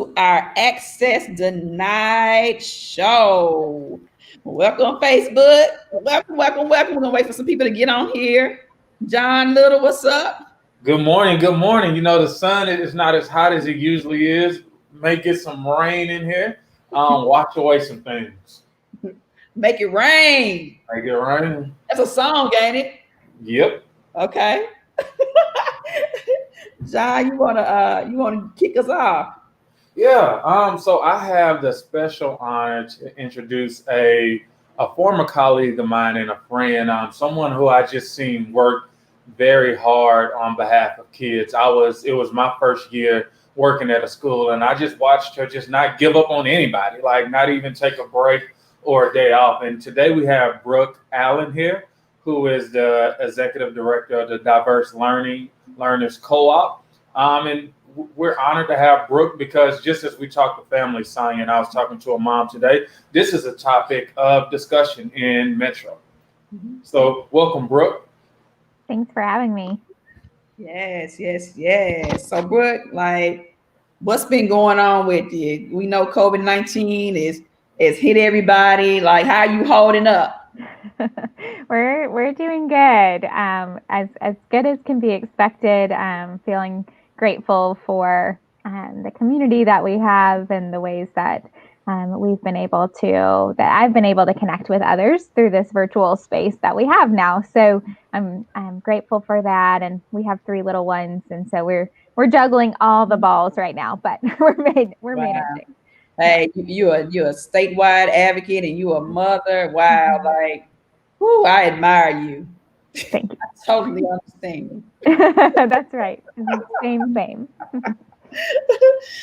to our Access Denied show. Welcome, Facebook. Welcome, welcome, welcome. We're going to wait for some people to get on here. John Little, what's up? Good morning. Good morning. You know, the sun is not as hot as it usually is. May get some rain in here. Wash away some things. Make it rain. Make it rain. That's a song, ain't it? Yep. Okay. John, you wanna kick us off? Yeah. So I have the special honor to introduce a former colleague of mine and a friend, someone who I just seen work very hard on behalf of kids. It was my first year working at a school, and I just watched her just not give up on anybody, like not even take a break or a day off. And today we have Brooke Allen here, who is the executive director of the Diverse Learners Co-op. And we're honored to have Brooke because just as we talked to family science, and I was talking to a mom today, this is a topic of discussion in Metro. Mm-hmm. So welcome, Brooke. Thanks for having me. Yes. So Brooke, like, what's been going on with you? We know COVID-19 is hit everybody. Like, how are you holding up? We're doing good. As good as can be expected. Feeling grateful for the community that we have and the ways that I've been able to connect with others through this virtual space that we have now. So I'm grateful for that. And we have 3 little ones, and so we're juggling all the balls right now, but we're managing. Hey, you're a statewide advocate, and you're a mother. Wow, like, whoo, I admire you. Thank you. I totally understand. That's right. Same.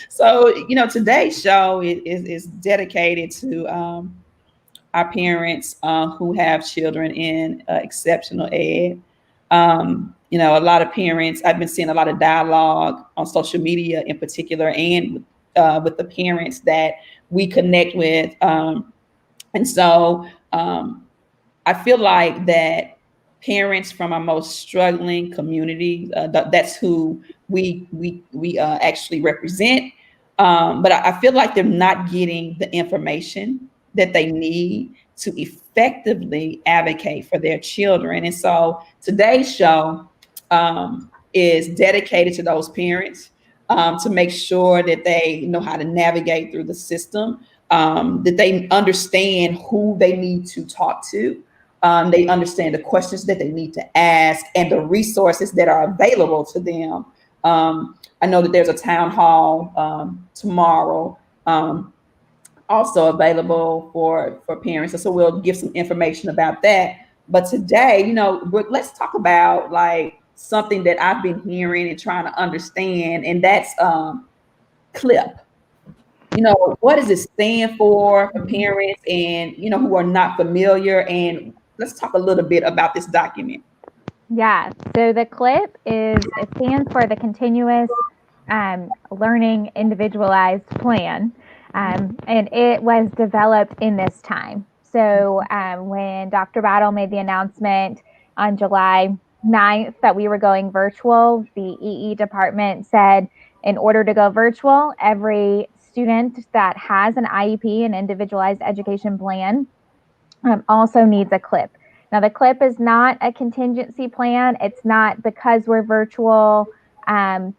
So, today's show is dedicated to our parents who have children in exceptional ed. A lot of parents, I've been seeing a lot of dialogue on social media in particular, and with the parents that we connect with. And so I feel like that parents from our most struggling community, that's who we actually represent. But I feel like they're not getting the information that they need to effectively advocate for their children. And so today's show is dedicated to those parents, to make sure that they know how to navigate through the system, that they understand who they need to talk to. They understand the questions that they need to ask and the resources that are available to them. I know that there's a town hall tomorrow, also available for parents. And so we'll give some information about that. But today, Brooke, let's talk about like something that I've been hearing and trying to understand, and that's CLIP. What does it stand for parents and, who are not familiar? And let's talk a little bit about this document. Yeah, so the CLIP it stands for the Continuous Learning Individualized Plan, and it was developed in this time. So when Dr. Battle made the announcement on July 9th that we were going virtual, the EE department said in order to go virtual, every student that has an IEP, an individualized education plan, also needs a CLIP. Now, the CLIP is not a contingency plan. It's not because we're virtual.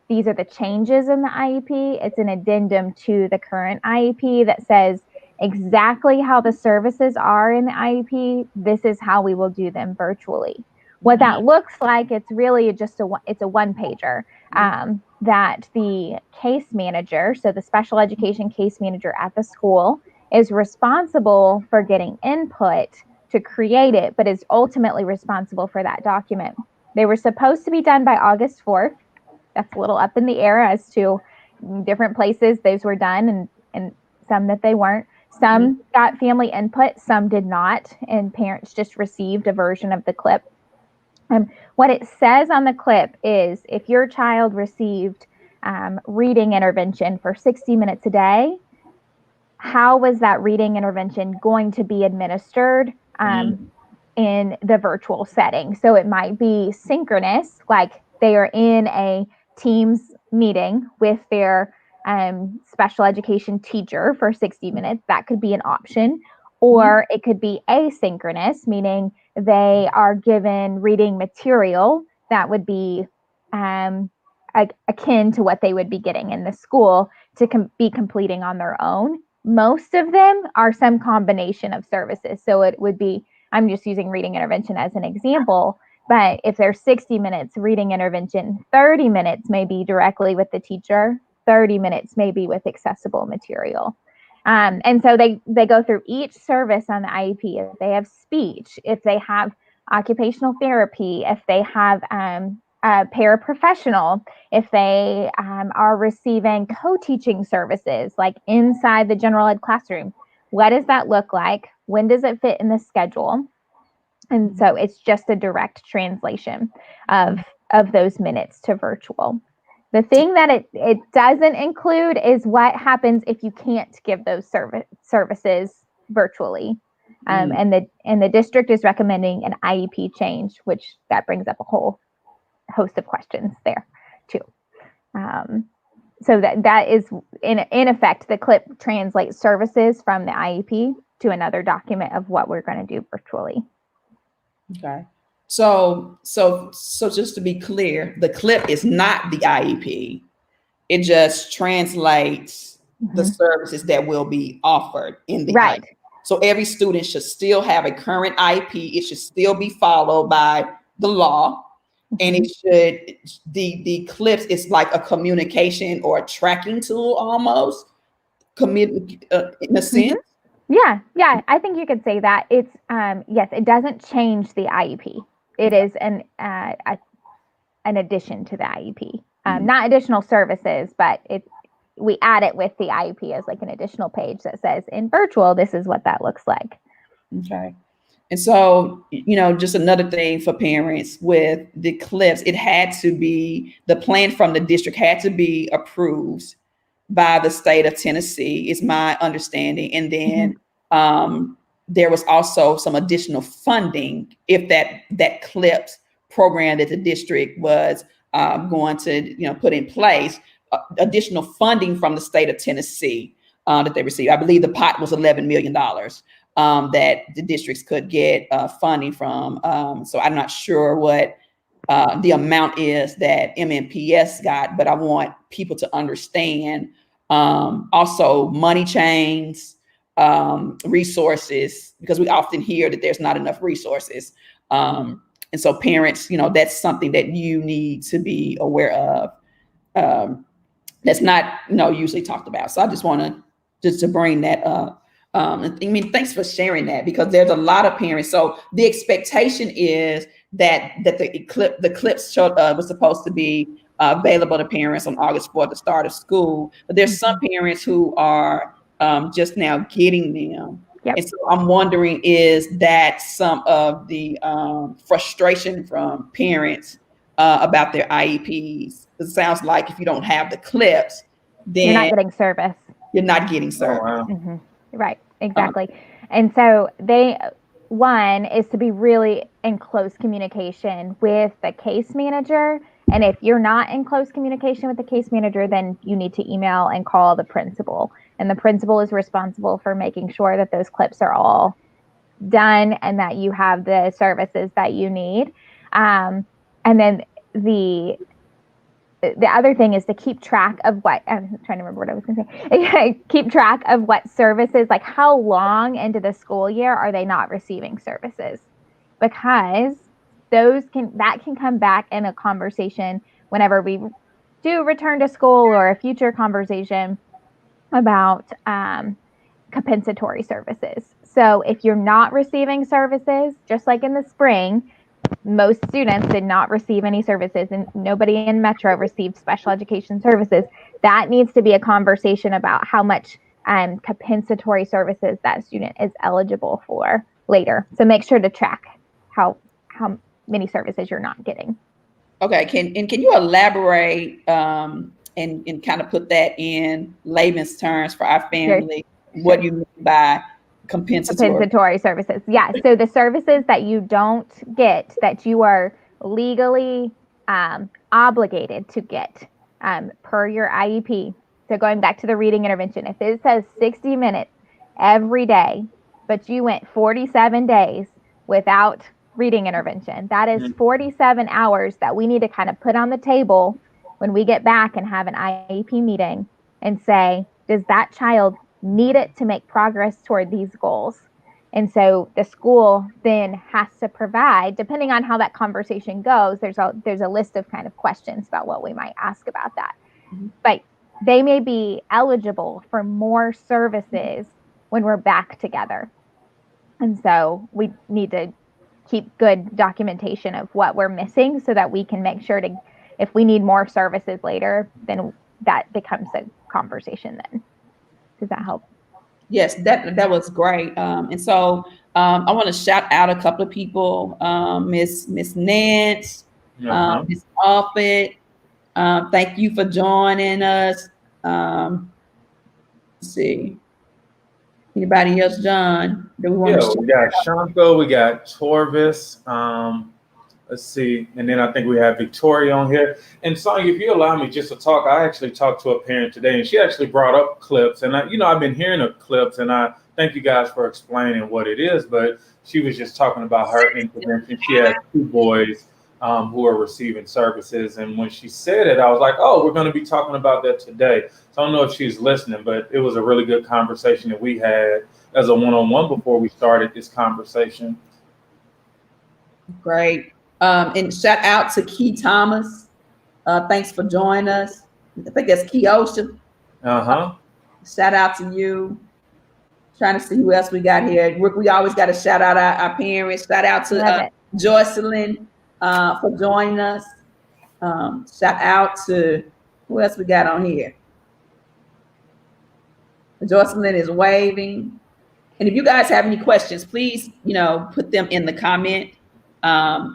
These are the changes in the IEP. It's an addendum to the current IEP that says exactly how the services are in the IEP. This is how we will do them virtually. What that looks like, it's really just a one-pager that the case manager, so the special education case manager at the school, is responsible for getting input to create it, but is ultimately responsible for that document. They were supposed to be done by August 4th. That's a little up in the air as to different places those were done and some that they weren't. Some got family input, some did not, and parents just received a version of the CLIP. What it says on the CLIP is if your child received reading intervention for 60 minutes a day, how was that reading intervention going to be administered in the virtual setting? So it might be synchronous, like they are in a Teams meeting with their special education teacher for 60 minutes. That could be an option. Or it could be asynchronous, meaning they are given reading material that would be akin to what they would be getting in the school to be completing on their own. Most of them are some combination of services. So it would be, I'm just using reading intervention as an example, but if there's 60 minutes reading intervention, 30 minutes may be directly with the teacher, 30 minutes may be with accessible material. And so they go through each service on the IEP. If they have speech, if they have occupational therapy, if they have a paraprofessional, if they are receiving co-teaching services like inside the general ed classroom, what does that look like? When does it fit in the schedule? And so it's just a direct translation of those minutes to virtual. The thing that it doesn't include is what happens if you can't give those services virtually. And the district is recommending an IEP change, which that brings up a whole host of questions there too. So that is in effect, the CLIP translates services from the IEP to another document of what we're going to do virtually. Okay. So just to be clear, the CLIP is not the IEP. It just translates the services that will be offered in the IEP. So every student should still have a current IEP. It should still be followed by the law. And it should, the CLIPS is like a communication or a tracking tool almost, in a sense. Yeah, I think you could say that. It's yes, it doesn't change the IEP. It is an addition to the IEP. Not additional services, but we add it with the IEP as like an additional page that says in virtual, this is what that looks like. Okay. And so, just another thing for parents with the CLIPS, it had to be, the plan from the district had to be approved by the state of Tennessee, is my understanding. And then there was also some additional funding if that CLIPS program that the district was going to, put in place, additional funding from the state of Tennessee that they received. I believe the pot was $11 million. That the districts could get funding from. So I'm not sure what the amount is that MNPS got, but I want people to understand also money chains, resources, because we often hear that there's not enough resources. And so parents, that's something that you need to be aware of. That's not usually talked about. So I just want to bring that up. Thanks for sharing that, because there's a lot of parents. So the expectation is that the CLIPS was supposed to be available to parents on August 4th, the start of school. But there's some parents who are just now getting them. Yep. And so I'm wondering, is that some of the frustration from parents about their IEPs? It sounds like if you don't have the CLIPS, then you're not getting service. You're not getting service. Oh, wow. Right, exactly. And so one is to be really in close communication with the case manager. And if you're not in close communication with the case manager, then you need to email and call the principal. And the principal is responsible for making sure that those CLIPS are all done and that you have the services that you need. And then the other thing is to keep track of what, I'm trying to remember what I was going to say. Keep track of what services, like how long into the school year are they not receiving services? Because that can come back in a conversation whenever we do return to school, or a future conversation about compensatory services. So if you're not receiving services, just like in the spring, most students did not receive any services, and nobody in Metro received special education services. That needs to be a conversation about how much compensatory services that student is eligible for later. So make sure to track how many services you're not getting. Okay, can you elaborate and kind of put that in layman's terms for our family? Sure. What you mean by compensatory services? Yeah, so the services that you don't get, that you are legally obligated to get per your IEP. So going back to the reading intervention, if it says 60 minutes every day, but you went 47 days without reading intervention, that is 47 hours that we need to kind of put on the table when we get back and have an IEP meeting and say, does that child need it to make progress toward these goals? And so the school then has to provide, depending on how that conversation goes, there's a list of kind of questions about what we might ask about that. But they may be eligible for more services when we're back together. And so we need to keep good documentation of what we're missing so that we can make sure to, if we need more services later, then that becomes a conversation then. Does that help? Yes, that was great. And so I want to shout out a couple of people, Miss Nance, Miss Offit. Thank you for joining us. Let's see. Anybody else, John? Do we want to? We got Shanko, we got Torvis. Let's see, and then I think we have Victoria on here. And Sonia, if you allow me just to talk, I actually talked to a parent today, and she actually brought up clips. And I've been hearing the clips, and I thank you guys for explaining what it is. But she was just talking about her intervention. She had 2 boys who are receiving services, and when she said it, I was like, "Oh, we're going to be talking about that today." So I don't know if she's listening, but it was a really good conversation that we had as a one-on-one before we started this conversation. Great. And shout out to Key Thomas. Thanks for joining us. I think that's Key Ocean. Shout out to you. Trying to see who else we got here. We always got to shout out our parents. Shout out to Joycelyn for joining us. Shout out to who else we got on here. Joycelyn is waving. And if you guys have any questions, please, put them in the comment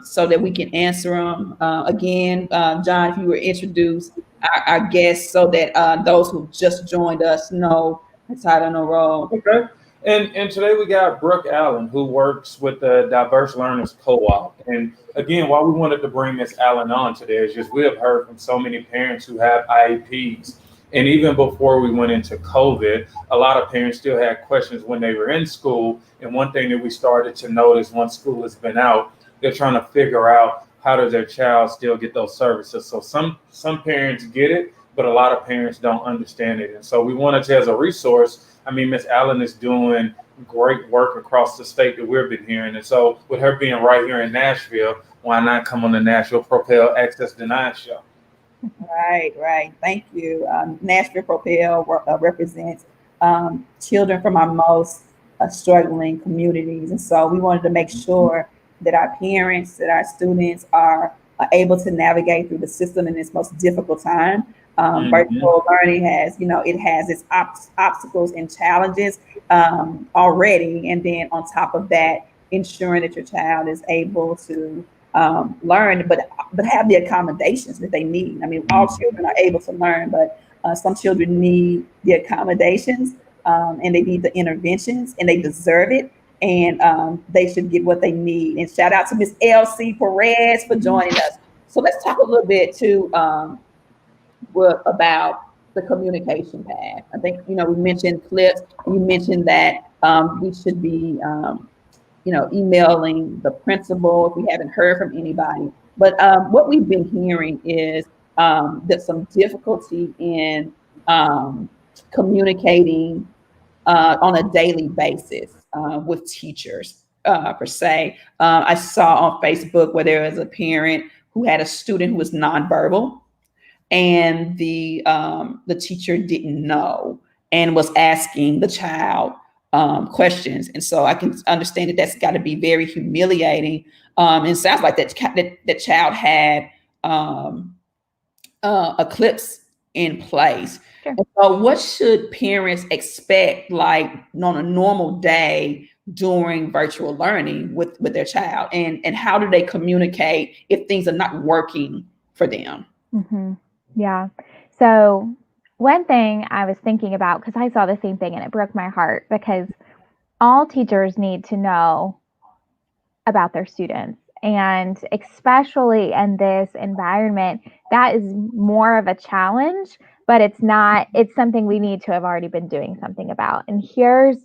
so that we can answer them. Again, John, if you were introduced our guests so that those who just joined us know it's out on the road. Okay. And today we got Brooke Allen, who works with the Diverse Learners Co-op. And again, why we wanted to bring Miss Allen on today is just we have heard from so many parents who have IEPs. And even before we went into COVID, a lot of parents still had questions when they were in school. And one thing that we started to notice once school has been out, they're trying to figure out how does their child still get those services. So some parents get it, but a lot of parents don't understand it. And so we wanted to, as a resource, Miss Allen is doing great work across the state that we've been hearing. And so with her being right here in Nashville, why not come on the Nashville Propel Access Denied show? Right. Thank you. Nashville Propel represents children from our most struggling communities. And so we wanted to make sure that our parents, that our students are able to navigate through the system in this most difficult time. Virtual learning has, it has its obstacles and challenges already. And then on top of that, ensuring that your child is able to learn, but have the accommodations that they need. All children are able to learn, but some children need the accommodations and they need the interventions, and they deserve it. And they should get what they need. And shout out to Miss LC Perez for joining us. So let's talk a little bit too about the communication path. I think, we mentioned clips. You mentioned that we should be, emailing the principal if we haven't heard from anybody. But what we've been hearing is that some difficulty in communicating on a daily basis with teachers per se. I saw on Facebook where there was a parent who had a student who was nonverbal, and the teacher didn't know and was asking the child questions. And so I can understand that that's got to be very humiliating. And it sounds like that child had a clips in place. Sure. So what should parents expect, like on a normal day during virtual learning with their child, and how do they communicate if things are not working for them? Yeah. So one thing I was thinking about, because I saw the same thing and it broke my heart, because all teachers need to know about their students. And especially in this environment, that is more of a challenge but it's something we need to have already been doing something about. And here's,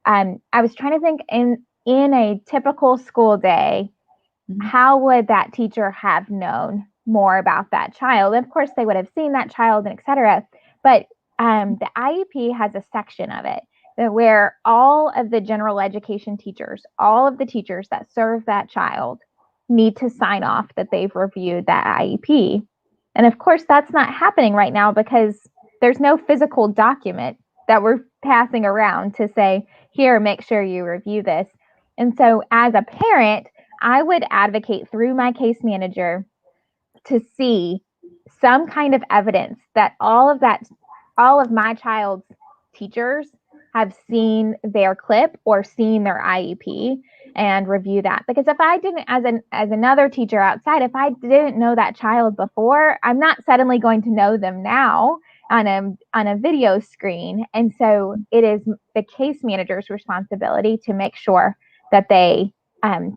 I was trying to think in a typical school day, how would that teacher have known more about that child? And of course, they would have seen that child and et cetera. But the IEP has a section of it where all of the general education teachers, all of the teachers that serve that child need to sign off that they've reviewed that IEP. And of course, that's not happening right now because there's no physical document that we're passing around to say, here, make sure you review this. And so as a parent, I would advocate through my case manager to see some kind of evidence that all of my child's teachers have seen their clip or seen their IEP and review that. Because if I didn't, as another teacher outside, if I didn't know that child before, I'm not suddenly going to know them now on a video screen. And so it is the case manager's responsibility to make sure that they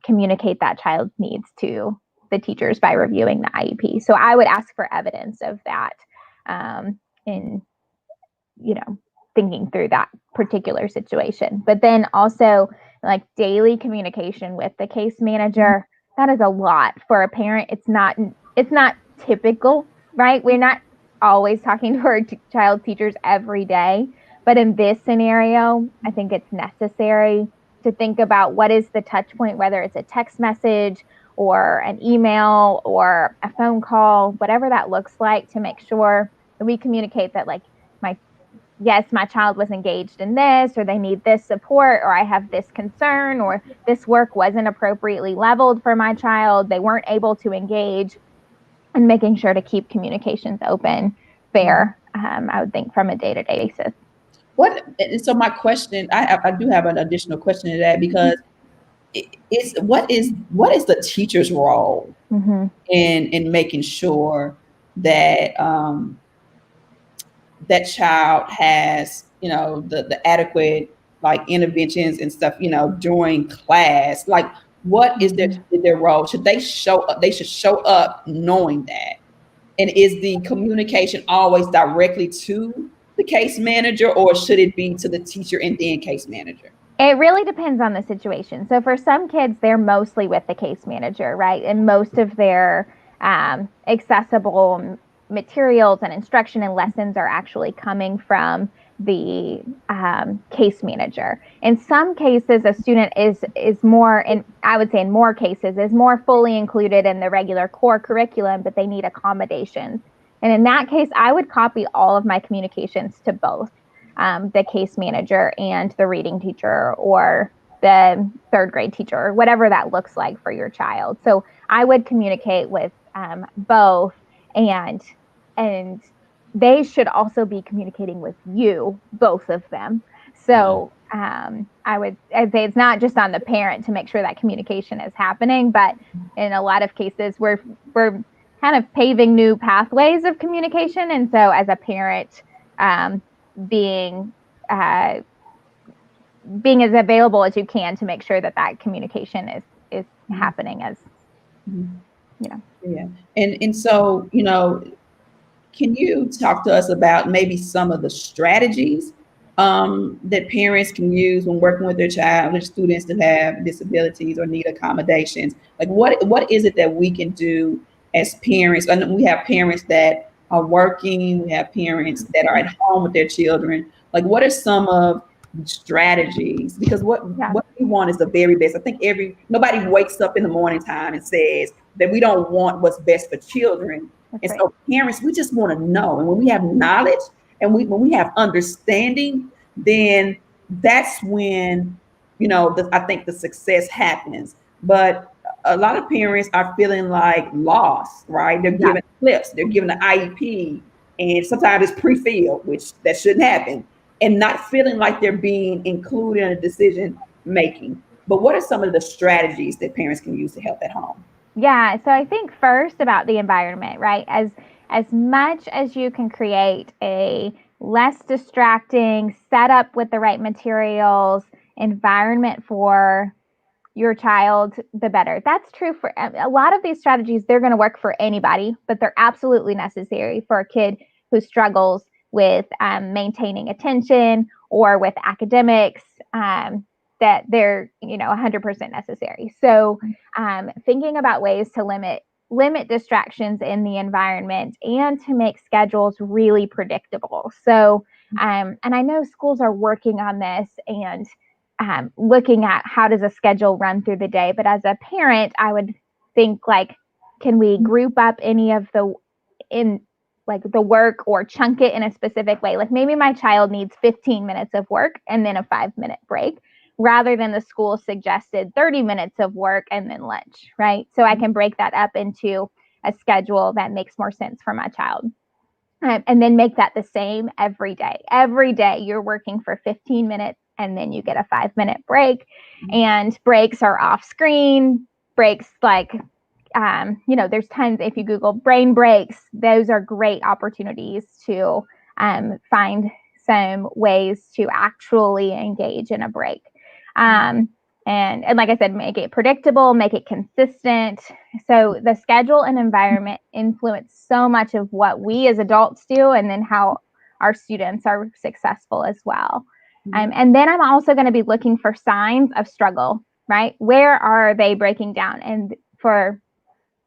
communicate that child's needs to the teachers by reviewing the IEP. So I would ask for evidence of that in, thinking through that particular situation. But then also like daily communication with the case manager, that is a lot for a parent. It's not typical, right? We're not always talking to our child teachers every day. But in this scenario, I think it's necessary to think about what is the touch point, whether it's a text message or an email or a phone call, whatever that looks like, to make sure that we communicate that my child was engaged in this, or they need this support, or I have this concern, or this work wasn't appropriately leveled for my child. They weren't able to engage, and making sure to keep communications open, fair, I would think, from a day-to-day basis. So my question, I do have an additional question to that, because what is the teacher's role in making sure that that child has, the adequate interventions and stuff, during class? Like, what is their role? Should they show up? They should show up knowing that. And is the communication always directly to the case manager, or should it be to the teacher and then case manager? It really depends on the situation. So for some kids, they're mostly with the case manager, right? And most of their accessible materials and instruction and lessons are actually coming from the case manager. In some cases, a student is more, and I would say in more cases, is more fully included in the regular core curriculum, but they need accommodations. And in that case, I would copy all of my communications to both the case manager and the reading teacher or the third grade teacher, or whatever that looks like for your child. So I would communicate with both, and they should also be communicating with you, both of them. So I'd say it's not just on the parent to make sure that communication is happening, but in a lot of cases we're kind of paving new pathways of communication. And so as a parent, being as available as you can to make sure that communication is happening as, Yeah. And so, can you talk to us about maybe some of the strategies that parents can use when working with their child, with students that have disabilities or need accommodations? Like, what is it that we can do as parents? I know we have parents that are working, we have parents that are at home with their children. Like, what are some of the strategies? Because what we want is the very best. I think nobody wakes up in the morning time and says that we don't want what's best for children. That's and right. So parents, we just want to know. And when we have knowledge and when we have understanding, then that's when, I think the success happens. But a lot of parents are feeling like lost, right? They're given clips, they're given an IEP, and sometimes it's pre-filled, which that shouldn't happen, and not feeling like they're being included in a decision making. But what are some of the strategies that parents can use to help at home? Yeah, so I think first about the environment, right? As much as you can create a less distracting setup with the right materials, environment for your child, the better. That's true for a lot of these strategies. They're going to work for anybody, but they're absolutely necessary for a kid who struggles with maintaining attention or with academics, that they're 100% necessary. So thinking about ways to limit distractions in the environment and to make schedules really predictable. So and I know schools are working on this and looking at how does a schedule run through the day. But as a parent, I would think, like, can we group up any of the work or chunk it in a specific way? Like maybe my child needs 15 minutes of work and then a 5-minute break, rather than the school suggested 30 minutes of work and then lunch, right? So I can break that up into a schedule that makes more sense for my child. And then make that the same every day. Every day you're working for 15 minutes and then you get a 5-minute break. And breaks are off screen. Breaks, like, there's tons, if you Google brain breaks, those are great opportunities to find some ways to actually engage in a break. And like I said, make it predictable, make it consistent. So the schedule and environment influence so much of what we as adults do, and then how our students are successful as well. And then I'm also going to be looking for signs of struggle, right? Where are they breaking down? And for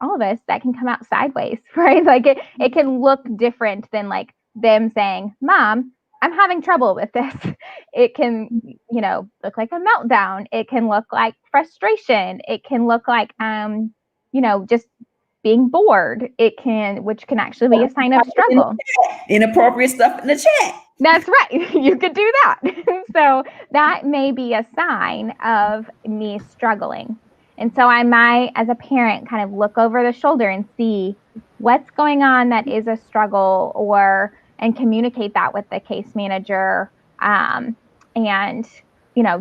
all of us, that can come out sideways, right? Like it can look different than like them saying, "Mom, I'm having trouble with this." It can, look like a meltdown. It can look like frustration. It can look like, just being bored. Which can actually be a sign of struggle. Inappropriate stuff in the chat. That's right. You could do that. So that may be a sign of me struggling. And so I might, as a parent, kind of look over the shoulder and see what's going on that is a struggle, and communicate that with the case manager. And,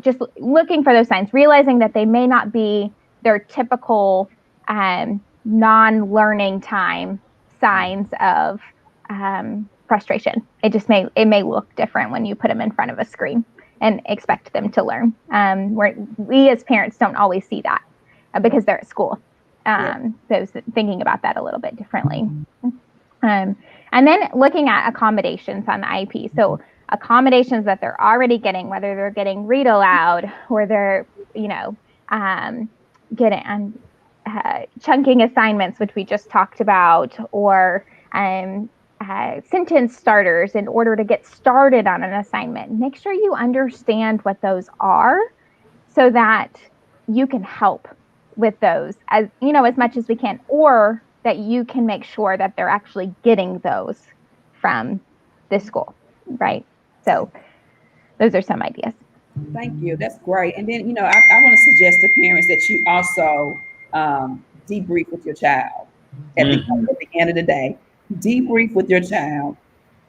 just looking for those signs, realizing that they may not be their typical non-learning time signs of frustration. It may look different when you put them in front of a screen and expect them to learn. Where we as parents don't always see that because they're at school. So thinking about that a little bit differently. And then looking at accommodations on the IEP. So accommodations that they're already getting, whether they're getting read aloud or they're, getting chunking assignments, which we just talked about, or sentence starters in order to get started on an assignment. Make sure you understand what those are so that you can help with those as much as we can, or that you can make sure that they're actually getting those from the school, right? So those are some ideas. Thank you. That's great. And then, I want to suggest to parents that you also debrief with your child at the end of the day. Debrief with your child,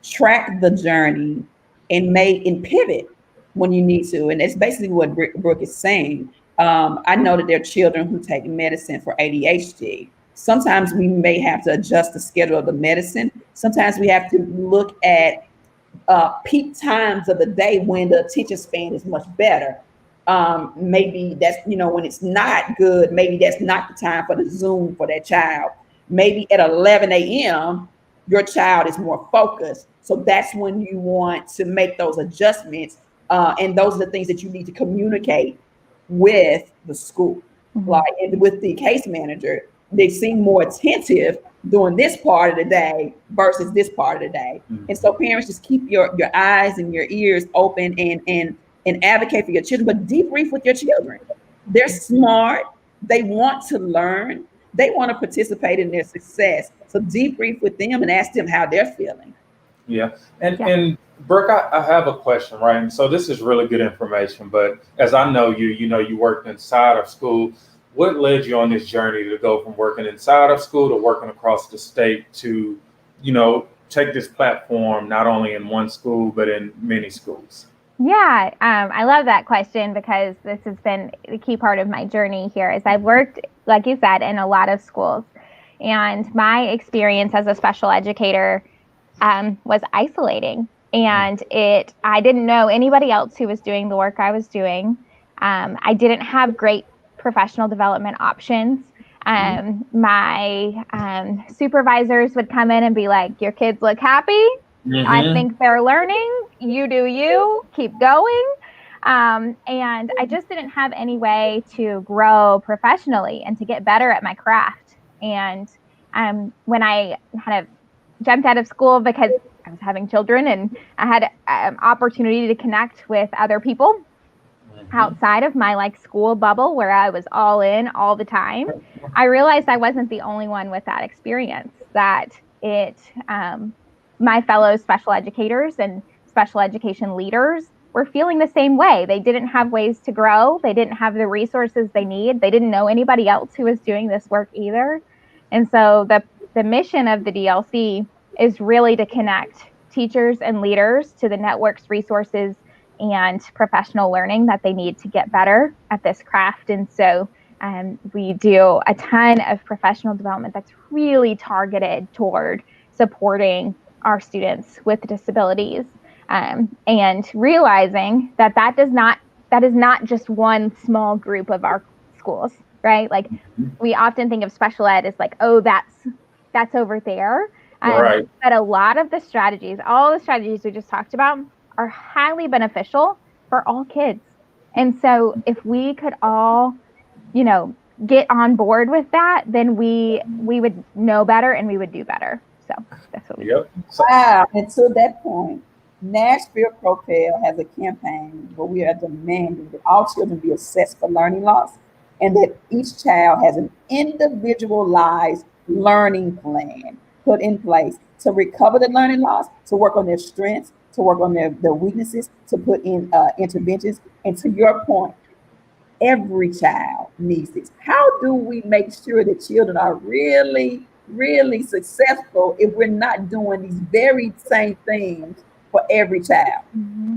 track the journey, and pivot when you need to. And that's basically what Brooke is saying. I know that there are children who take medicine for ADHD. Sometimes we may have to adjust the schedule of the medicine. Sometimes we have to look at peak times of the day when the attention span is much better. Maybe that's, when it's not good, maybe that's not the time for the Zoom for that child. Maybe at 11 a.m., your child is more focused. So that's when you want to make those adjustments. And those are the things that you need to communicate with the school. Like, and with the case manager, they seem more attentive during this part of the day versus this part of the day. And so parents, just keep your eyes and your ears open and advocate for your children, but debrief with your children. They're smart. They want to learn. They want to participate in their success. So debrief with them and ask them how they're feeling. Yeah. And Brooke, I have a question, right? And so this is really good information, but as I know you worked inside of school. What led you on this journey to go from working inside of school to working across the state to, take this platform not only in one school, but in many schools? Yeah, I love that question because this has been the key part of my journey here. Is I've worked, like you said, in a lot of schools, and my experience as a special educator was isolating, and I didn't know anybody else who was doing the work I was doing. I didn't have great professional development options. My supervisors would come in and be like, "Your kids look happy. I think they're learning. You do you. Keep going. And I just didn't have any way to grow professionally and to get better at my craft. And when I kind of jumped out of school because I was having children and I had opportunity to connect with other people outside of my like school bubble where I was all in all the time, I realized I wasn't the only one with that experience, that my fellow special educators and special education leaders were feeling the same way. They didn't have ways to grow. They didn't have the resources they need. They didn't know anybody else who was doing this work either. And so the mission of the DLC is really to connect teachers and leaders to the network's resources and professional learning that they need to get better at this craft. And so we do a ton of professional development that's really targeted toward supporting our students with disabilities, and realizing that is not just one small group of our schools, right? Like we often think of special ed as like, oh, that's over there. Right. But a lot of the strategies, all the strategies we just talked about, are highly beneficial for all kids. And so if we could all, get on board with that, then we would know better and we would do better. So that's what we do. Wow. And to that point, Nashville Propel has a campaign where we are demanding that all children be assessed for learning loss and that each child has an individualized learning plan put in place to recover the learning loss, to work on their strengths, to work on their weaknesses, to put in interventions. And to your point, every child needs this. How do we make sure that children are really, really successful if we're not doing these very same things for every child?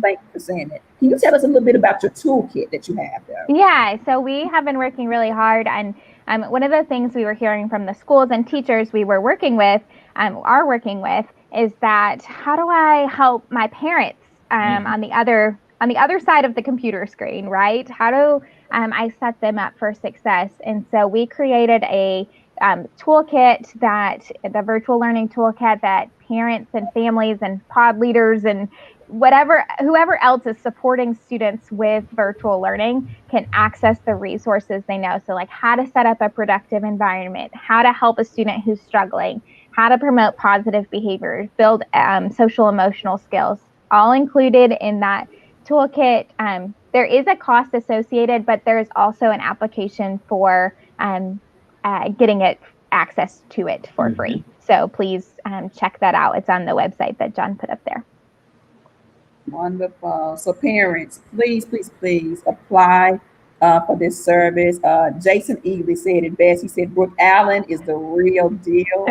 Thank you for saying that. Can you tell us a little bit about your toolkit that you have there? Yeah, so we have been working really hard on one of the things we were hearing from the schools and teachers we were working with, are working with, is that how do I help my parents on the other side of the computer screen, right? How do I set them up for success? And so we created a toolkit, the virtual learning toolkit, that parents and families and pod leaders and whoever else is supporting students with virtual learning can access the resources they know. So like how to set up a productive environment, how to help a student who's struggling, how to promote positive behavior, build social emotional skills, all included in that toolkit. There is a cost associated, but there's also an application for getting access to it for free. So please check that out. It's on the website that John put up there. Wonderful. So parents, please, please, please apply for this service. Jason Eagley said it best. He said, Brooke Allen is the real deal.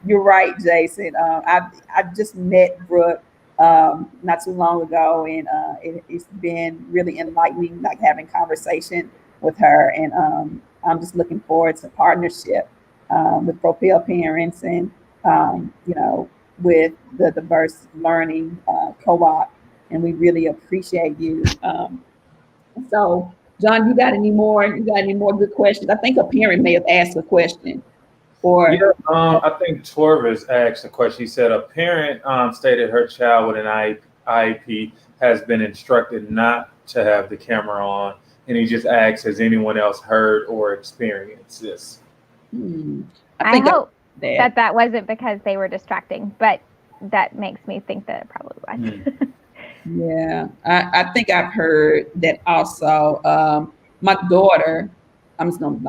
You're right, Jason. I just met Brooke not too long ago, and it's been really enlightening, like having conversation with her. And I'm just looking forward to partnership with Propel parents and, with the Diverse Learning Co-op. And we really appreciate you. So, John, you got any more good questions? I think a parent may have asked a question. I think Torvis asked a question. He said a parent stated her child with an IEP has been instructed not to have the camera on, and he just asks, has anyone else heard or experienced this? I hope that wasn't because they were distracting, but that makes me think that it probably was. Yeah, I think I've heard that also. My daughter, I'm just gonna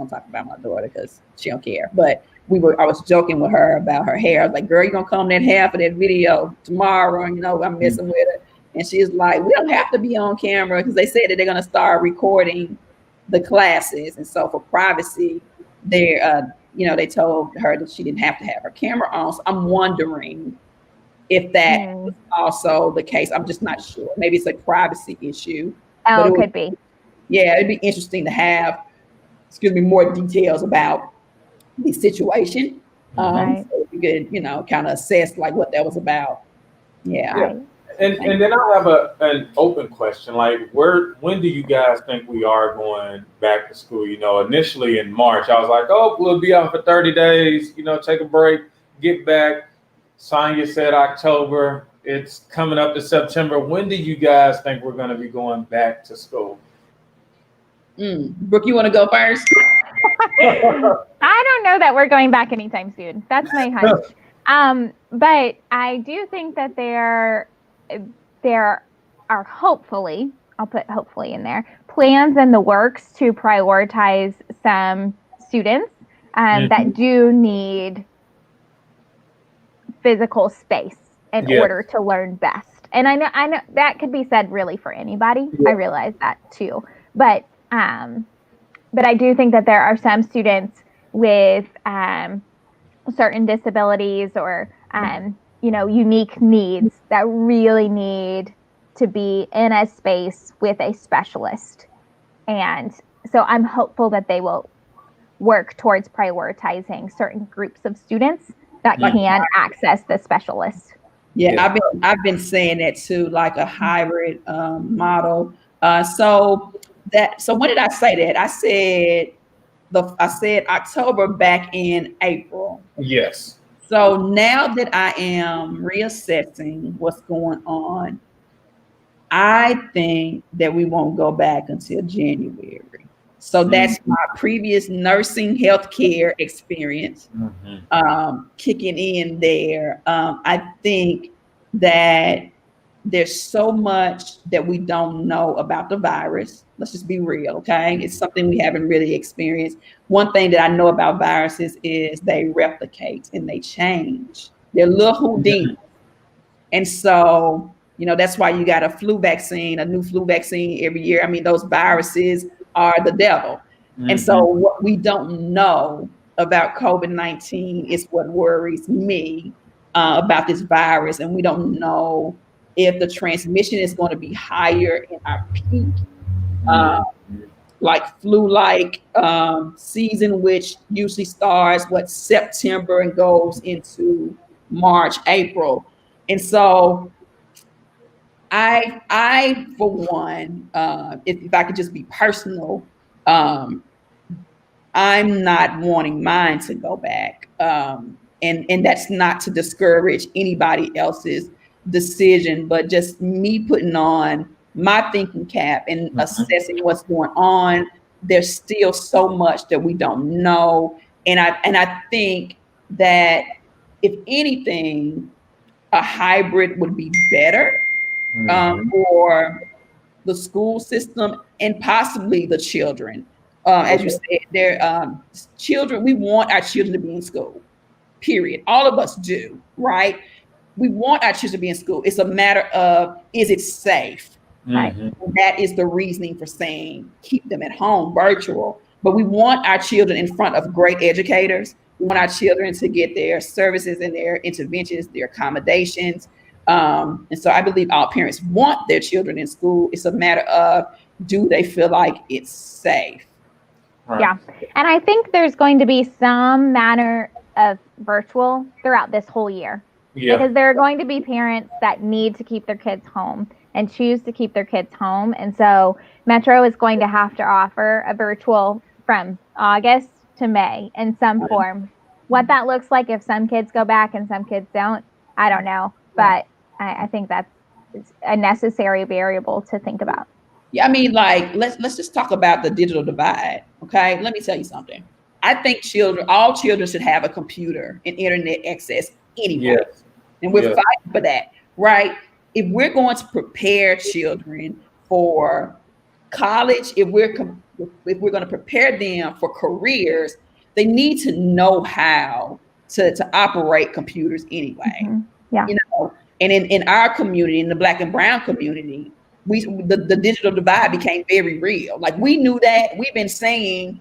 talk about my daughter because she don't care. But I was joking with her about her hair. I was like, girl, you gonna comb that hair for that video tomorrow? And I'm messing with her. And she's like, we don't have to be on camera because they said that they're gonna start recording the classes. And so for privacy, they told her that she didn't have to have her camera on. So I'm wondering if that is also the case. I'm just not sure. Maybe it's a privacy issue. Oh, it could be. Yeah, it'd be interesting to have, more details about the situation. Right. So you could, kind of assess like what that was about. Yeah. Right. And then I have an open question. Like, when do you guys think we are going back to school? Initially in March, I was like, oh, we'll be out for 30 days, take a break, get back. Sonia said October. It's coming up to September. When do you guys think we're going to be going back to school? Brooke, you want to go first? I don't know that we're going back anytime soon. That's my hunch. But I do think that there are hopefully, I'll put hopefully in there, plans in the works to prioritize some students that do need physical space in order to learn best. And I know that could be said really for anybody. I realize that too. But I do think that there are some students with certain disabilities or unique needs that really need to be in a space with a specialist. And so I'm hopeful that they will work towards prioritizing certain groups of students that can access the specialist. Yeah, I've been saying that too, like a hybrid model. So when did I say that? I said October back in April. Yes. So now that I am reassessing what's going on, I think that we won't go back until January. So that's my previous nursing healthcare experience kicking in there. I think that there's so much that we don't know about the virus. Let's just be real, okay? It's something we haven't really experienced. One thing that I know about viruses is they replicate and they change. They're little Houdini. And so, that's why you got a new flu vaccine every year. I mean, those viruses are the devil. And so what we don't know about COVID-19 is what worries me about this virus. And we don't know if the transmission is going to be higher in our peak, like flu-like season, which usually starts September and goes into March, April. And so I for one, if I could just be personal, I'm not wanting mine to go back. And that's not to discourage anybody else's decision, but just me putting on my thinking cap and assessing what's going on. There's still so much that we don't know. And I think that if anything, a hybrid would be better for the school system and possibly the children. As you said, they're children. We want our children to be in school, period. All of us do, right? We want our children to be in school. It's a matter of, is it safe? Right? That is the reasoning for saying keep them at home, virtual. But we want our children in front of great educators. We want our children to get their services and their interventions, their accommodations. And so I believe all parents want their children in school. It's a matter of, do they feel like it's safe? Right. Yeah. And I think there's going to be some manner of virtual throughout this whole year. Yeah. Because there are going to be parents that need to keep their kids home and choose to keep their kids home. And so Metro is going to have to offer a virtual from August to May in some form. What that looks like if some kids go back and some kids don't, I don't know. But I think that's a necessary variable to think about. Yeah, I mean, like, let's just talk about the digital divide, okay? Let me tell you something. I think all children should have a computer and internet access anyway. Yes. And we're fighting for that, right? If we're going to prepare children for college, if we're going to prepare them for careers, they need to know how to operate computers anyway. Yeah. And in our community, in the Black and Brown community, the digital divide became very real. Like, we knew that. We've been saying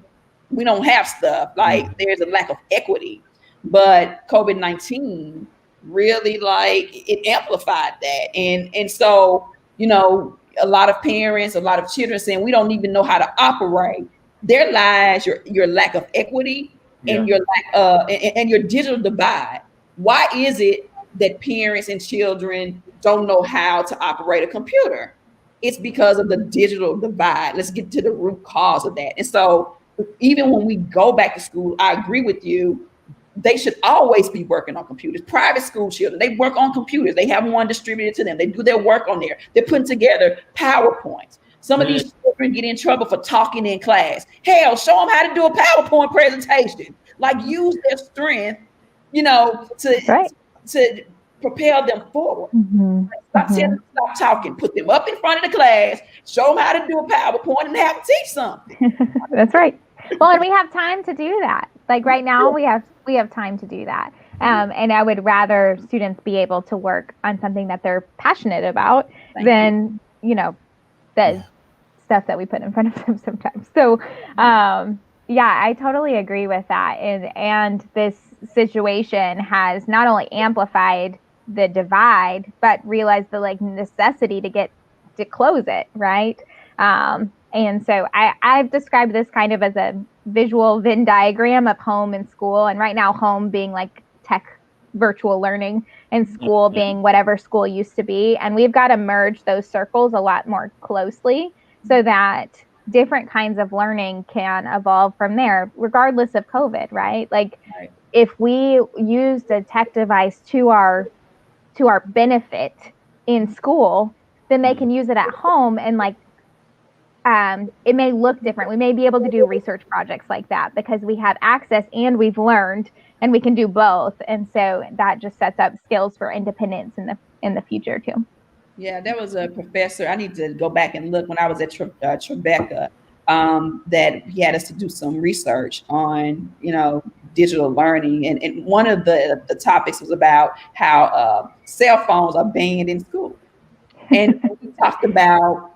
we don't have stuff. Like, there's a lack of equity. But COVID-19 really, like, it amplified that. And so, a lot of parents, a lot of children saying we don't even know how to operate. There lies your lack of equity and your lack and your digital divide. Why is it that parents and children don't know how to operate a computer? It's because of the digital divide. Let's get to the root cause of that. And so even when we go back to school, I agree with you. they should always be working on computers. Private school children, they work on computers. They have one distributed to them. They do their work on there. They're putting together PowerPoints. Some of these children get in trouble for talking in class. Hell, show them how to do a PowerPoint presentation. Like, use their strength, to propel them forward. Stop telling them to stop talking. Put them up in front of the class. Show them how to do a PowerPoint and have them teach something. That's right. Well, and we have time to do that. Like right now, we have time to do that. And I would rather students be able to work on something that they're passionate about than the stuff that we put in front of them sometimes. So, yeah, I totally agree with that. And this situation has not only amplified the divide, but realized the necessity to close it, right? And so I've described this kind of as a visual Venn diagram of home and school. And right now, home being like tech virtual learning and school being whatever school used to be. And we've got to merge those circles a lot more closely so that different kinds of learning can evolve from there, regardless of COVID, right? Like if we used a tech device to our benefit in school, then they can use it at home and it may look different. We may be able to do research projects like that because we have access and we've learned and we can do both. And so that just sets up skills for independence in the future too. Yeah, there was a professor, I need to go back and look, when I was at Tribeca, that he had us to do some research on, digital learning. And one of the topics was about how cell phones are banned in school. And we talked about,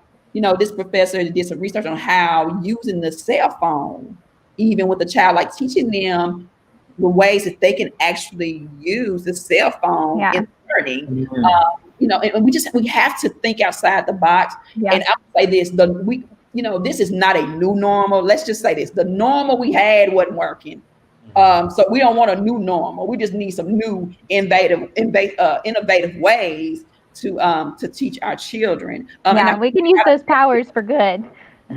this professor did some research on how using the cell phone, even with the child, like teaching them the ways that they can actually use the cell phone in learning. And we have to think outside the box. Yeah. And I'll say this, this is not a new normal. Let's just say this, the normal we had wasn't working. So we don't want a new normal. We just need some new innovative ways to teach our children. And we can use those powers for good.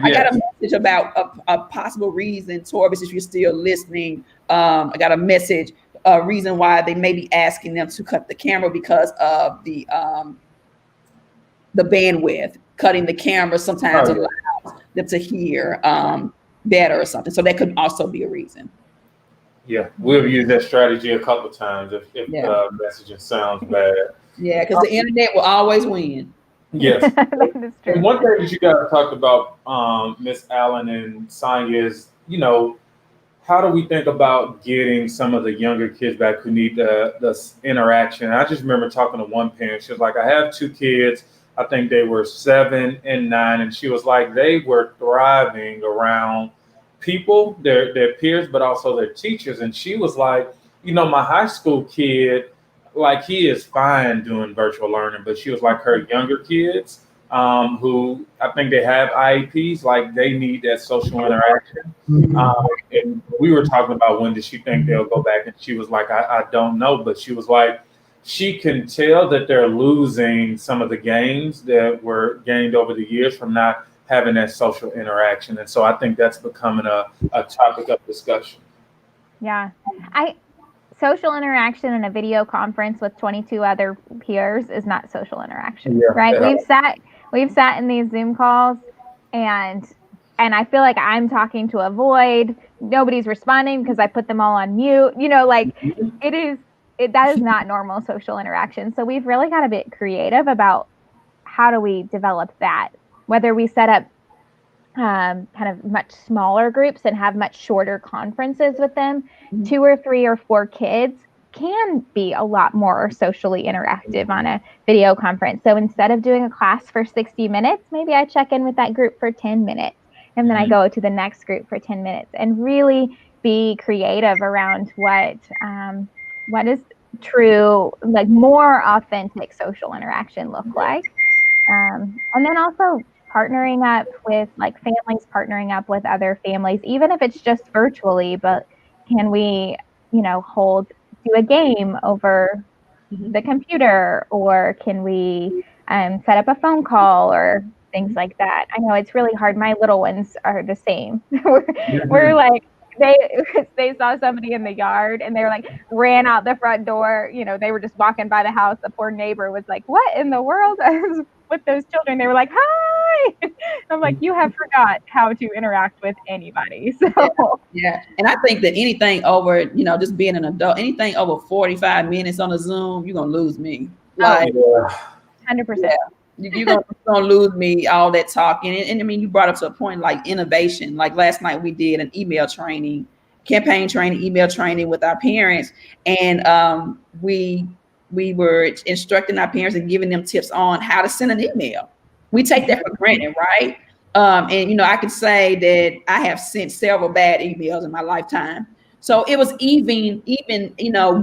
I got a message about a possible reason, Torbis, if you're still listening. I got a message, a reason why they may be asking them to cut the camera because of the bandwidth. Cutting the camera sometimes allows them to hear better or something. So that could also be a reason. Yeah, we've used that strategy a couple of times if messaging sounds bad. Yeah, because the internet will always win. Yes. That is true. And one thing that you guys talked about, Miss Allen and Sonia, is, how do we think about getting some of the younger kids back who need the interaction? I just remember talking to one parent. She was like, I have two kids. I think they were 7 and 9. And she was like, they were thriving around people, their peers, but also their teachers. And she was like, my high school kid, like he is fine doing virtual learning, but she was like her younger kids who I think they have IEPs, like they need that social interaction. And we were talking about when did she think they'll go back, and she was like, I don't know, but she was like, she can tell that they're losing some of the gains that were gained over the years from not having that social interaction. And so I think that's becoming a topic of discussion. Yeah. Social interaction in a video conference with 22 other peers is not social interaction, right? We've sat in these Zoom calls and I feel like I'm talking to a void. Nobody's responding because I put them all on mute. That is not normal social interaction. So we've really got to be creative about how do we develop that, whether we set up kind of much smaller groups and have much shorter conferences with them. 2 or 3 or 4 kids can be a lot more socially interactive on a video conference. So instead of doing a class for 60 minutes, maybe I check in with that group for 10 minutes and then I go to the next group for 10 minutes and really be creative around what is true, like more authentic social interaction look like. And then also partnering up with families, partnering up with other families, even if it's just virtually, but can we, do a game over the computer, or can we set up a phone call or things like that? I know it's really hard. My little ones are the same. We're like, they saw somebody in the yard and they were like ran out the front door. They were just walking by the house. The poor neighbor was like, "What in the world?" With those children, they were like, "Hi." I'm like, "You have forgot how to interact with anybody." So Yeah. And I think that anything over, just being an adult, anything over 45 minutes on a Zoom, you're going to lose me. Like, 100%. You're gonna lose me, all that talking. And I mean, you brought up to a point like innovation. Like last night we did an email training, campaign training, email training with our parents. And we were instructing our parents and giving them tips on how to send an email. We take that for granted, right? And I can say that I have sent several bad emails in my lifetime. So it was even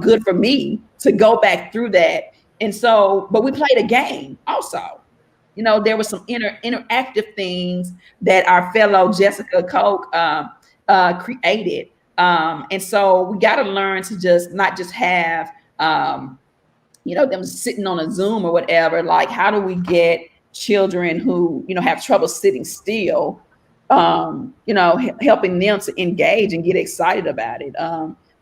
good for me to go back through that. And so, but we played a game also. There were some interactive things that our fellow Jessica Koch created. And so we got to learn to just not just have, them sitting on a Zoom or whatever. Like, how do we get children who, have trouble sitting still, helping them to engage and get excited about it.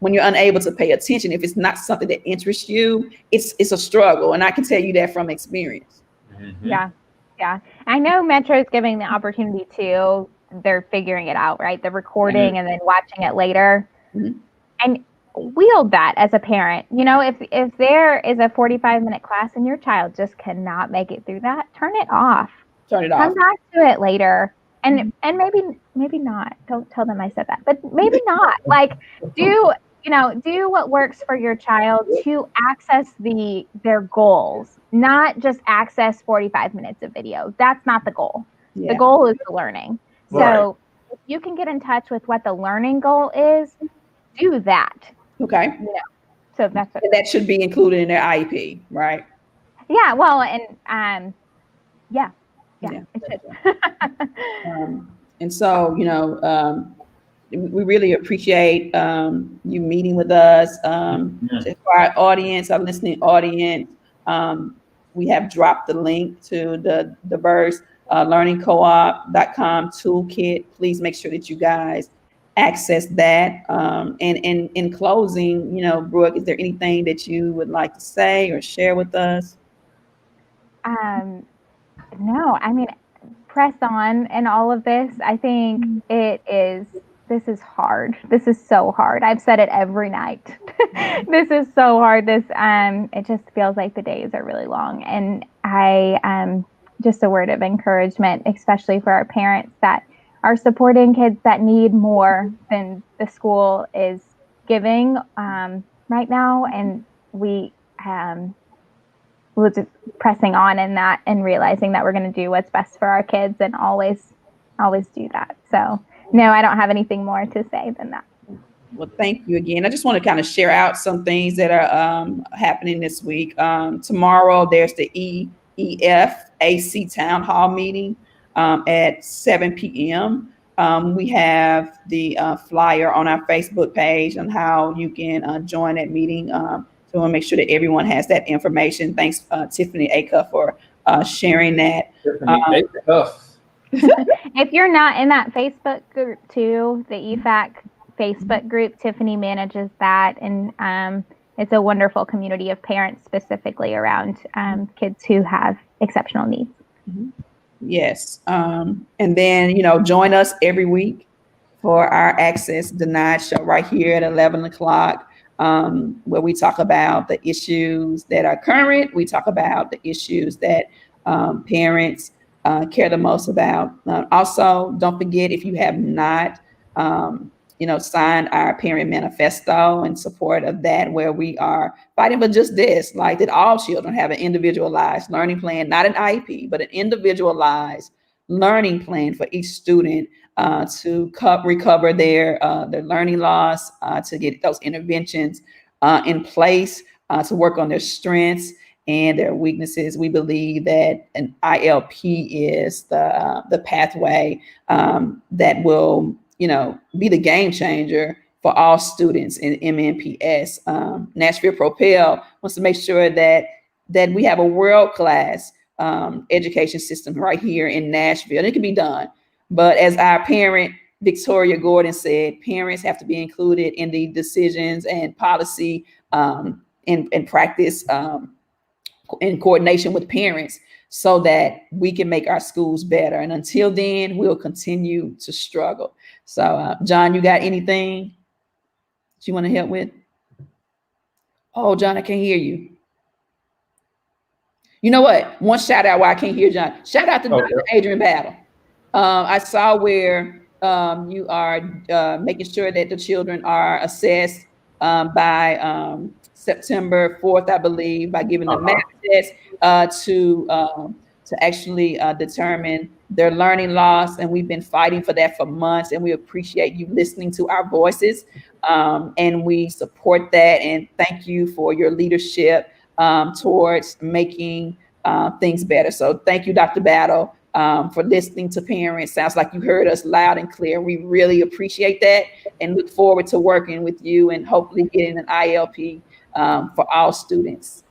When you're unable to pay attention, if it's not something that interests you, it's a struggle. And I can tell you that from experience. Mm-hmm. Yeah. I know Metro's giving the opportunity too. They're figuring it out, right? They're recording and then watching it later. Mm-hmm. And wield that as a parent. If there is a 45-minute class and your child just cannot make it through that, turn it off. Come back to it later. And maybe not. Don't tell them I said that. But maybe not. Like do what works for your child to access their goals, not just access 45 minutes of video. That's not the goal. Yeah. The goal is the learning. Right. So if you can get in touch with what the learning goal is, do that. Okay. So that's that should be included in their IEP, right? Yeah. Well, and yeah, it should. And so, we really appreciate you meeting with us. For our audience, our listening audience, we have dropped the link to the Diverse Learning Co-op.com toolkit. Please make sure that you guys access that. And in closing, Brooke, is there anything that you would like to say or share with us? No, I mean, press on in all of this. I think this is hard. This is so hard. I've said it every night. This is so hard. It just feels like the days are really long. And just a word of encouragement, especially for our parents that are supporting kids that need more than the school is giving right now. And we're just pressing on in that and realizing that we're going to do what's best for our kids and always do that. So no, I don't have anything more to say than that. Well, thank you again. I just want to kind of share out some things that are happening this week. Tomorrow, there's the EFAC Town Hall meeting at 7 p.m. We have the flyer on our Facebook page on how you can join that meeting. So I want to make sure that everyone has that information. Thanks, Tiffany Acuff, for sharing that. Tiffany Acuff. If you're not in that Facebook group too, the EFAC Facebook group, Tiffany manages that, and it's a wonderful community of parents specifically around kids who have exceptional needs. Mm-hmm. Yes. And then, join us every week for our Access Denied show right here at 11 o'clock, where we talk about the issues that are current. We talk about the issues that parents care the most about. Also, don't forget, if you have not, signed our parent manifesto in support of that, where we are fighting for just this, like that all children have an individualized learning plan, not an IEP, but an individualized learning plan for each student to recover their learning loss, to get those interventions in place, to work on their strengths and their weaknesses. We believe that an ILP is the pathway that will, be the game changer for all students in MNPS. Nashville Propel wants to make sure that we have a world-class education system right here in Nashville. And it can be done. But as our parent Victoria Gordon said, parents have to be included in the decisions and policy and practice in coordination with parents so that we can make our schools better. And until then, we'll continue to struggle. So, John, you got anything that you want to help with? Oh, John, I can't hear you. You know what? One shout out why I can't hear John. Shout out to Dr. Adrian Battle. I saw where you are making sure that the children are assessed by September 4th, I believe, by giving them math tests to actually determine their learning loss. And we've been fighting for that for months, and we appreciate you listening to our voices. And we support that, and thank you for your leadership towards making things better. So thank you, Dr. Battle, for listening to parents. Sounds like you heard us loud and clear. We really appreciate that and look forward to working with you and hopefully getting an ILP for all students.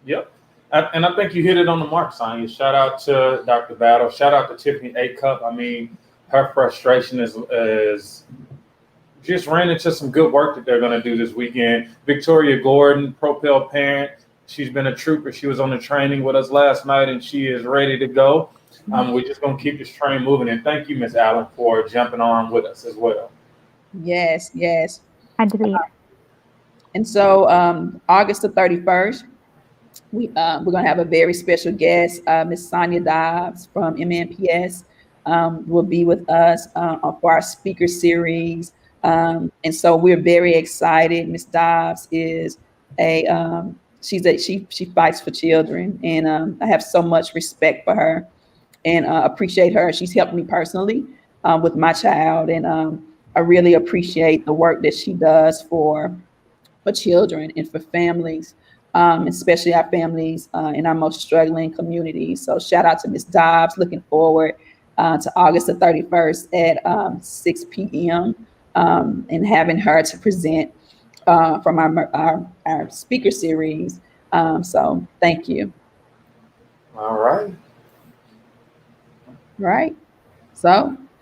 Yep. And I think you hit it on the mark, Sonia. Shout out to Dr. Battle. Shout out to Tiffany A. Cup. I mean, her frustration is just ran into some good work that they're going to do this weekend. Victoria Gordon, Propel parent. She's been a trooper. She was on the training with us last night, and she is ready to go. We're just going to keep this train moving. And thank you, Ms. Allen, for jumping on with us as well. Yes, yes. Had to be. And so August the 31st, we're going to have a very special guest. Ms. Sonia Dobbs from MNPS will be with us for our speaker series. And so we're very excited. Ms. Dobbs is she fights for children, and I have so much respect for her and appreciate her. She's helped me personally with my child, and I really appreciate the work that she does for children and for families, especially our families in our most struggling communities. So shout out to Ms. Dobbs. Looking forward to August the 31st at 6 p.m. And having her to present from our speaker series. So thank you. All right. Right. So